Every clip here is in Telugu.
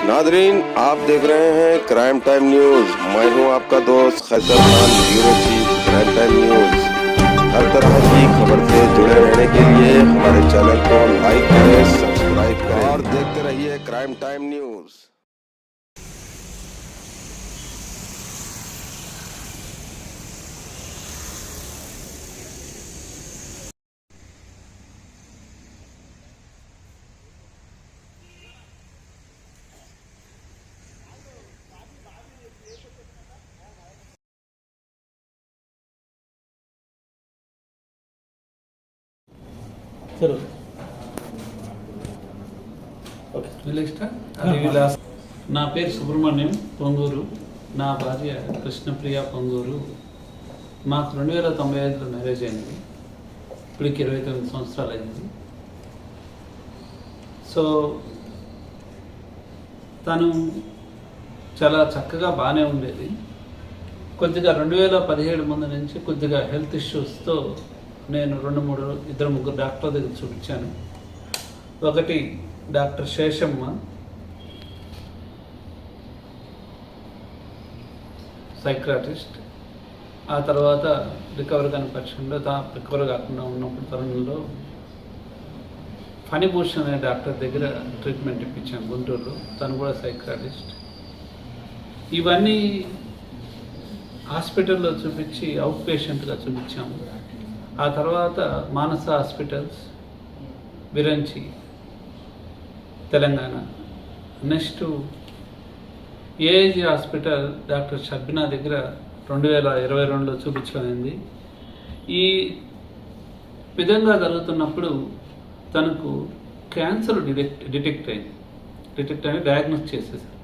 नादरीन, आप देख रहे हैं क्राइम टाइम न्यूज। मैं हूं आपका दोस्त Khaisar Khan, bureau chief crime time news. हर तरह की खबर से जुड़े रहने के लिए हमारे चैनल को लाइक करें, सब्सक्राइब करें और देखते रहिए क्राइम टाइम न्यूज। चलो నా పేరు సుబ్రహ్మణ్యం పొంగూరు, నా భార్య కృష్ణప్రియ పొంగూరు. మాకు 2095లో మ్యారేజ్ అయింది. ఇప్పటికి 29 సంవత్సరాలు అయింది. సో తను చాలా చక్కగా బాగానే ఉండేది. కొద్దిగా 2017 ముందు నుంచి కొద్దిగా హెల్త్ ఇష్యూస్తో నేను 2-3 డాక్టర్ దగ్గర చూపించాను. ఒకటి డాక్టర్ శేషమ్మ, సైక్రాటిస్ట్. ఆ తర్వాత రికవర్ కాని పక్షంలో రికవర్ కాకుండా ఉన్నప్పుడు తరుణంలో ఫణిభూషణ్ అనే డాక్టర్ దగ్గర ట్రీట్మెంట్ ఇప్పించాను గుంటూరులో. తను కూడా సైక్రాటిస్ట్. ఇవన్నీ హాస్పిటల్లో చూపించి అవుట్ పేషెంట్గా చూపించాము. ఆ తర్వాత Manasa hospitals, Virinchi, Telangana. Next AIG hospital doctor Shabbina దగ్గర 2022లో చూపించమైంది. ఈ విధంగా జరుగుతున్నప్పుడు తనకు క్యాన్సర్ డిటెక్ట్ అయింది, డయాగ్నోస్ చేసేసారు.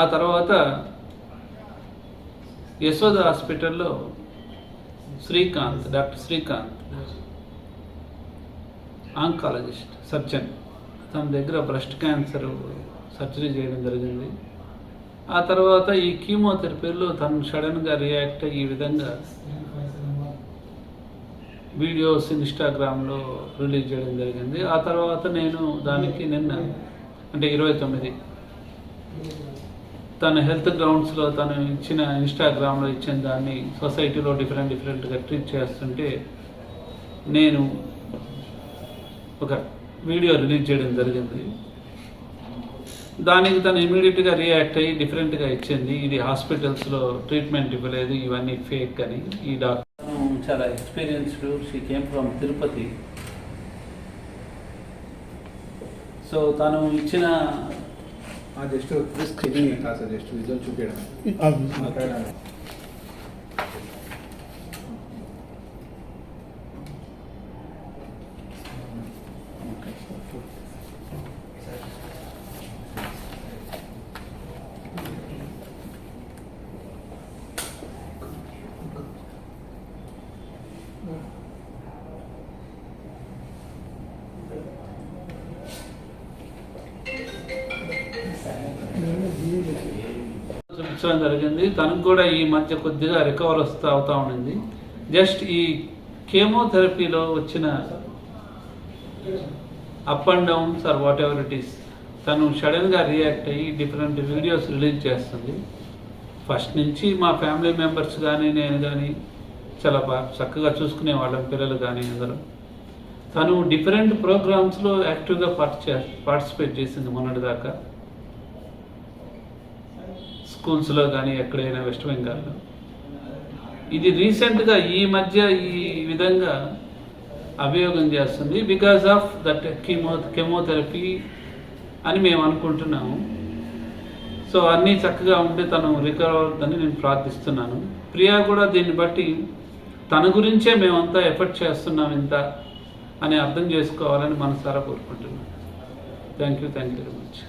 ఆ తర్వాత యశోద హాస్పిటల్లో డాక్టర్ శ్రీకాంత్ ఆంకాలజిస్ట్, సర్జన్. తన దగ్గర బ్రెస్ట్ క్యాన్సర్ సర్జరీ చేయడం జరిగింది. ఆ తర్వాత ఈ కీమోథెరపీలో తను సడన్గా రియాక్ట్ అయ్యి ఈ విధంగా వీడియోస్ ఇన్స్టాగ్రామ్లో రిలీజ్ చేయడం జరిగింది. ఆ తర్వాత నేను దానికి నిన్న అంటే 29 తన హెల్త్ గ్రౌండ్స్లో తను ఇచ్చిన ఇన్స్టాగ్రామ్లో ఇచ్చిన దాన్ని సొసైటీలో డిఫరెంట్గా ట్రీట్ చేస్తుంటే నేను ఒక వీడియో రిలీజ్ చేయడం జరిగింది. దానికి తను ఇమీడియట్గా రియాక్ట్ అయ్యి డిఫరెంట్గా ఇచ్చింది. ఇది హాస్పిటల్స్లో ట్రీట్మెంట్ ఇవ్వలేదు, ఇవన్నీ ఫేక్ అని. ఈ డాక్టర్ చాలా experienced. She came from Tirupati. So తను ఇచ్చిన జస్ట్ రిస్క్ చెకింగ్ కాదు సార్, జస్ట్ రిజల్ట్ చూపించడం. చూపించడం జరిగింది. తనకు కూడా ఈ మధ్య కొద్దిగా రికవర్ అవుతూ ఉండింది. జస్ట్ ఈ కేమోథెరపీలో వచ్చిన up and downs or whatever it is, తను సడన్గా రియాక్ట్ అయ్యి డిఫరెంట్ వీడియోస్ రిలీజ్ చేస్తుంది. ఫస్ట్ నుంచి మా ఫ్యామిలీ మెంబర్స్ కానీ నేను కానీ చాలా బాగా చక్కగా చూసుకునే వాళ్ళం, పిల్లలు కానీ అందరూ. తను డిఫరెంట్ ప్రోగ్రామ్స్లో యాక్టివ్గా పార్టిసిపేట్ చేసింది మొన్నటిదాకా, స్కూల్స్లో కానీ ఎక్కడైనా వెస్ట్ బెంగాల్లో. ఇది రీసెంట్గా ఈ మధ్య ఈ విధంగా అభియోగం చేస్తుంది బికాస్ ఆఫ్ దట్ కెమోథెరపీ అని మేము అనుకుంటున్నాము. సో అన్నీ చక్కగా ఉంటే తను రికవర్ అవుతుందని నేను ప్రార్థిస్తున్నాను. ప్రియా కూడా దీన్ని బట్టి తన గురించే మేమంతా ఎఫర్ట్ చేస్తున్నాం ఇంత అని అర్థం చేసుకోవాలని మనసారా కోరుకుంటున్నాను. Thank you very much.